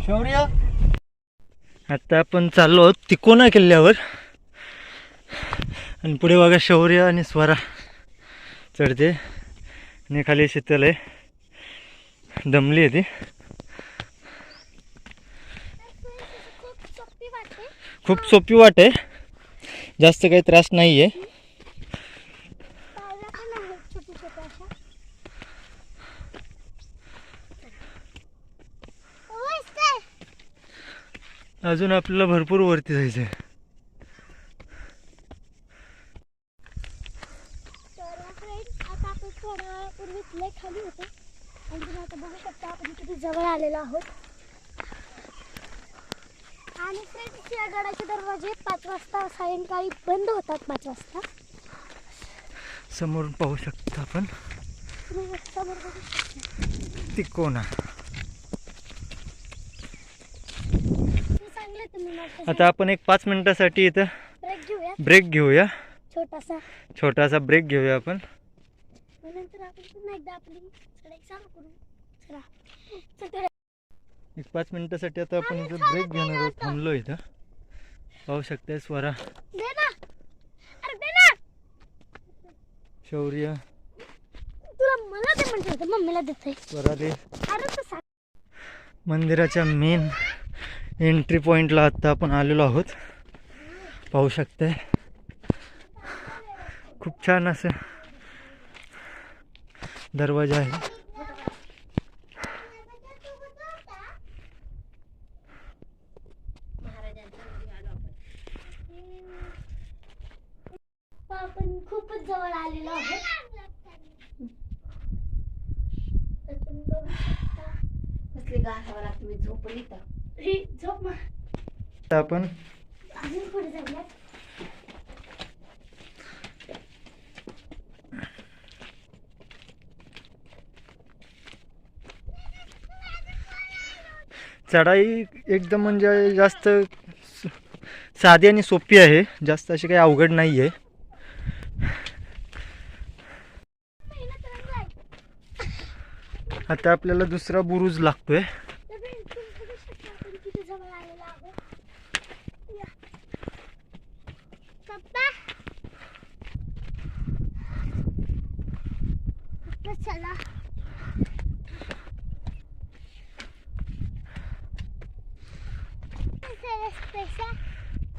शौर्य, आता आपण चाललो आहोत तिकोना किल्ल्यावर आणि पुढे बघा शौर्य आणि स्वरा चढते आणि खाली शीतल आहे, दमली आहे ती. खूप सोपी वाट आहे, जास्त काही त्रास नाही आहे. अजून आपल्याला भरपूर वरती जायचं आहे. खाली होते आणि आता बघू शकता आपण किती जवळ आलेलो आहोत. आणि फ्रेंड्स, या गडाचे दरवाजे 5 वाजता सायंकाळी बंद होतात. 5 वाजता समोरून पाहू शकता आपण तिकोना. आता आपण एक 5 मिनिटासाठी इथं ब्रेक घेऊया. छोटासा ब्रेक घेऊया आपण. नंतर आपण पुन्हा एकदा आपली चढाई चालू करू. एक 5 मिनिटासाठी आता आपण इथं ब्रेक घेणार आहोत. थांबलो इथं, पाहू शकताय स्वरा, शौर्य, तुला मला दे म्हणत होतं, मम्मीला देतोय. स्वरा दे. अरे तू मंदिराच्या मेन एंट्री पॉइंटला आता आपण आलेलो आहोत. पाहू शकताय खूप छान असं दरवाजा आहे. आपण खूपच जवळ आलेलो आहोत. झोपली तर झोप मग. आपण अजून पुढे जाऊया. चढाई एकदम म्हणजे जास्त साधी आणि सोपी आहे, जास्त अशी काही अवघड नाही आहे. आता आपल्याला दुसरा बुरुज लागतोय. चला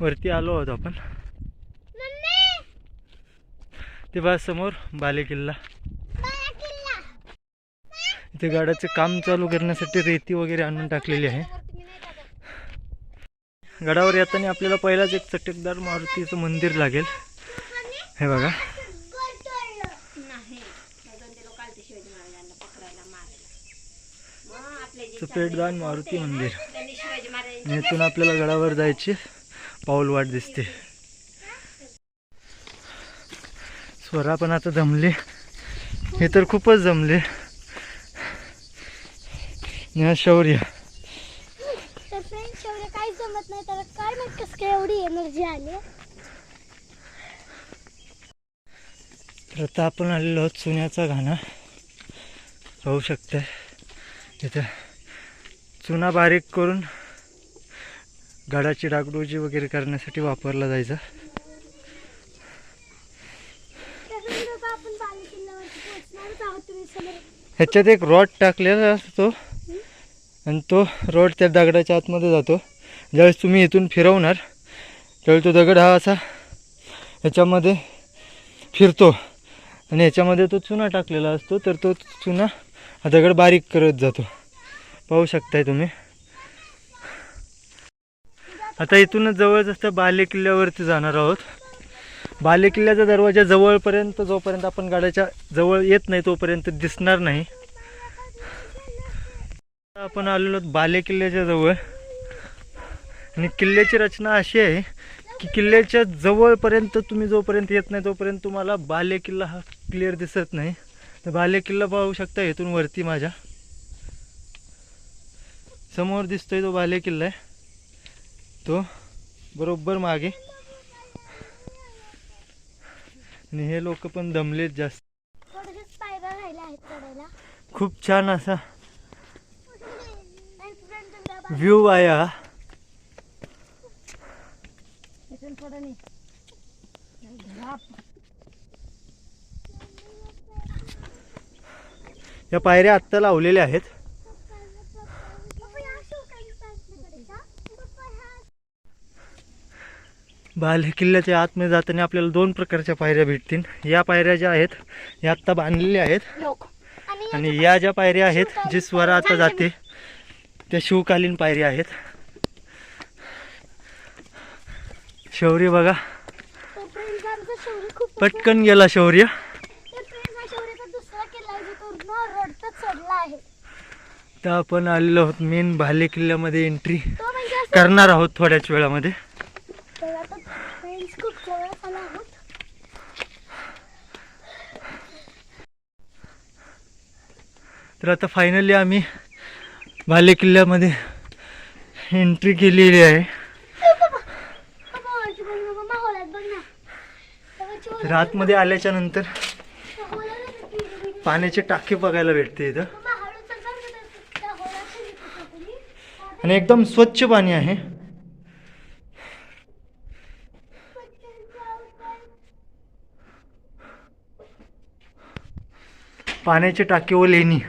वरती आलो आहोत आपण. ते बघा समोर बालेकिल्ला. इथे गाड्याचे काम चालू करण्यासाठी रेती वगैरे आणून टाकलेली आहे. गडावर येताना आपल्याला पहिलाच एक चटकदार मारुतीचं मंदिर लागेल. हे बघा, सफेददान मारुती मंदिर. इथून आपल्याला गडावर जायची पाऊल वाट दिसते. स्वरा पण आता जमले, हे तर खूपच जमले. शौर्य, तर फ्रेंड्स, शौर्य काहीच जमत नाही, तर काय माहित कसं काय एवढी एनर्जी आली. तर आता आपण आलेलो आहोत चुन्याचा घाणा. पाहू शकताय इथं चुना बारीक करून गडाची डागडुजी वगैरे करण्यासाठी वापरला जायचा. ह्याच्यात एक रॉड टाकलेला असतो आणि तो रॉड त्या दगडाच्या आतमध्ये जातो. ज्यावेळेस तुम्ही इथून फिरवणार त्यावेळी तो दगड हा असा ह्याच्यामध्ये फिरतो आणि ह्याच्यामध्ये तो चुना टाकलेला असतो. तर तो चुना हा दगड बारीक करत जातो. पाहू शकताय तुम्ही. आता इथूनच जवळच असतं बालेकिल्ल्यावरती जाणार आहोत. बालेकिल्ल्याचा दरवाजा जवळपर्यंत, जोपर्यंत आपण गाड्याच्या जवळ येत नाही तोपर्यंत दिसणार नाही. आपण आलेलो बालेकिल्ल्याच्या जवळ आणि किल्ल्याची रचना अशी आहे की किल्ल्याच्या जवळपर्यंत तुम्ही जोपर्यंत येत नाही तोपर्यंत तुम्हाला बालेकिल्ला हा क्लिअर दिसत नाही. तर बालेकिल्ला पाहू शकता इथून वरती माझ्या समोर दिसतोय तो बालेकिल्ला आहे, तो बरोबर मागे. आणि हे लोक पण दमलेत जास्त. खूप छान असा व्ह्यू आहे हा. या पायऱ्या आत्ता लावलेल्या आहेत. बाले किल्ल्याच्या आतमध्ये जाताना आपल्याला 2 प्रकारच्या पायऱ्या भेटतील. या पायऱ्या ज्या आहेत या आत्ता बांधलेल्या आहेत आणि या ज्या पायऱ्या आहेत जी स्वरा आता जाते त्या शिवकालीन पायऱ्या आहेत. शौर्य बघा पटकन गेला शौर्य. तर आपण आलेलो आहोत मेन भाले किल्ल्यामध्ये एंट्री करणार आहोत थोड्याच वेळामध्ये. तर आता फायनली आम्ही भाले किल्ल्यामध्ये एंट्री केलेली आहे. तर आतमध्ये आल्याच्या नंतर पाण्याचे टाके बघायला भेटते इथं आणि एकदम स्वच्छ पाणी आहे. पाण्याचे टाके व लेणी.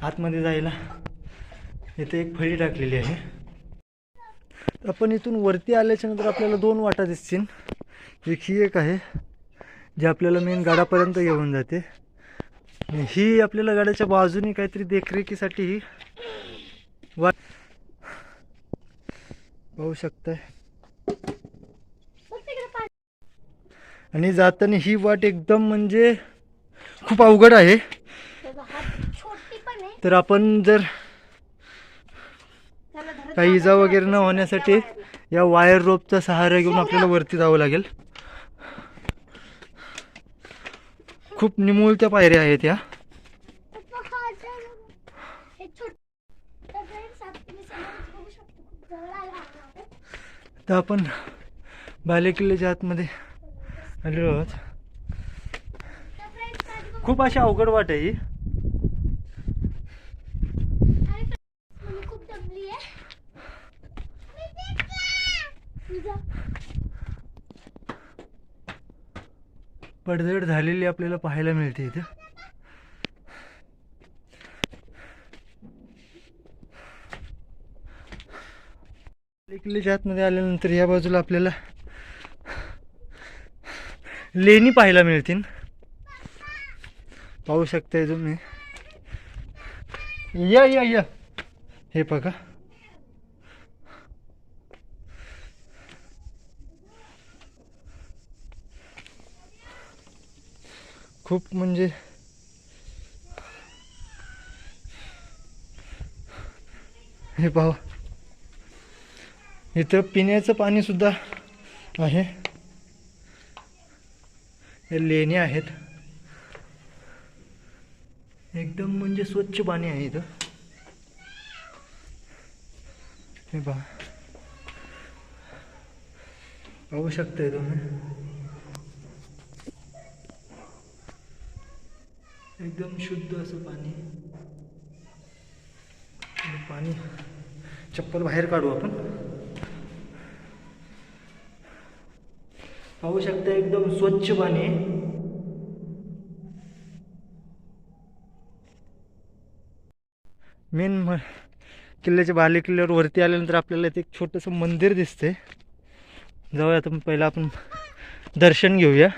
आतमध्ये जायला इथे एक फळी टाकलेली आहे. आपण इथून वरती आल्याच्या नंतर आपल्याला 2 वाटा दिसतील. एक ही एक आहे जी आपल्याला मेन गडापर्यंत घेऊन जाते. ही आपल्याला गडाच्या बाजूने काहीतरी देखरेखीसाठी ही वाट पाहू शकताय. आणि जाताना ही वाट एकदम म्हणजे खूप अवघड आहे. तर आपण जर काही इजा वगैरे न होण्यासाठी या वायर रोपचा सहारा घेऊन आपल्याला वरती जावं लागेल. खूप निमुळत्या पायऱ्या आहेत या. तर आपण बाले किल्ल्याच्या आतमध्ये आलेलो आहोत. खूप अशी अवघड वाट आहे ही. पडझड झालेली आपल्याला पाहायला मिळते इथे. किल्ल्याच्या आतमध्ये आल्यानंतर या बाजूला आपल्याला लेणी पाहायला मिळतील. पाहू शकताय तुम्ही. या या या हे बघा. खूप म्हणजे हे पाहू इथं पिण्याचं पाणी सुद्धा आहे. हे लेणी आहेत. एकदम म्हणजे स्वच्छ पाणी आहे इथं. हे पहा पाहू शकताय तुम्ही. एकदम शुद्ध असं पाणी. पाणी चप्पल बाहेर काढू आपण. पाहू शकता एकदम स्वच्छ पाणी. मेन किल्ल्याच्या बाले किल्ल्यावर वरती आल्यानंतर आपल्याला इथे एक छोटंसं मंदिर दिसते. जाऊया आता पहिला आपण दर्शन घेऊया.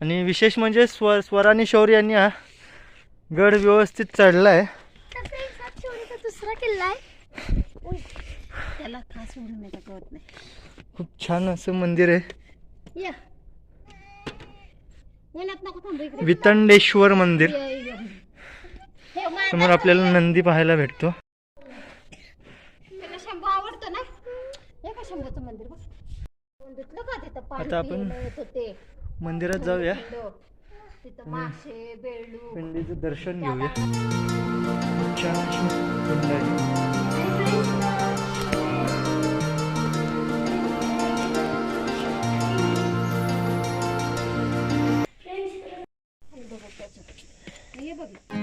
आणि विशेष म्हणजे स्वरा आणि शौर्य यांनी हा गड व्यवस्थित चढला आहे. दुसरा किल्ला आहे. त्याला खास म्हणून कळत नाही. खूप छान असं मंदिर आहे. वितंडेश्वर मंदिर. समोर आपल्याला नंदी पाहायला भेटतो. शंभू आवडतो ना. हे का शंभूचं मंदिर आता आपण मंदिरात जाऊया. तिथं मासे बेळू पिंडीचं दर्शन घेऊया. खूप छान अशी पिंड आहे. हे बघ